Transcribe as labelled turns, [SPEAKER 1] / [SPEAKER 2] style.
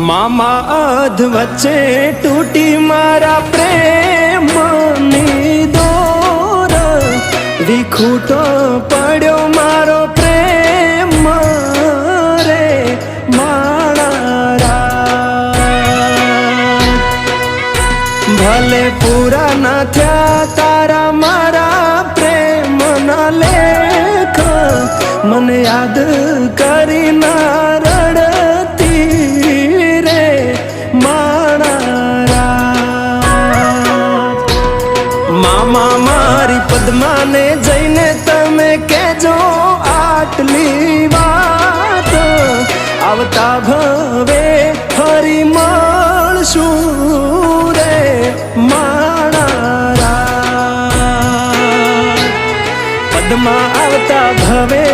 [SPEAKER 1] मामा अध वच्चे टूटी मारा प्रेम डोर विखूटो पड़ो मारो प्रेम रे माणारा भले पूरा न थया तारा मारा प्रेम न लेख मन याद करी ना रड़ती रे माणारा मामा मारी पद्मा ने जईने तमे केजो आटली वात आवता भवे फरी मळशुं रे माणारा पद्मा आवता भवे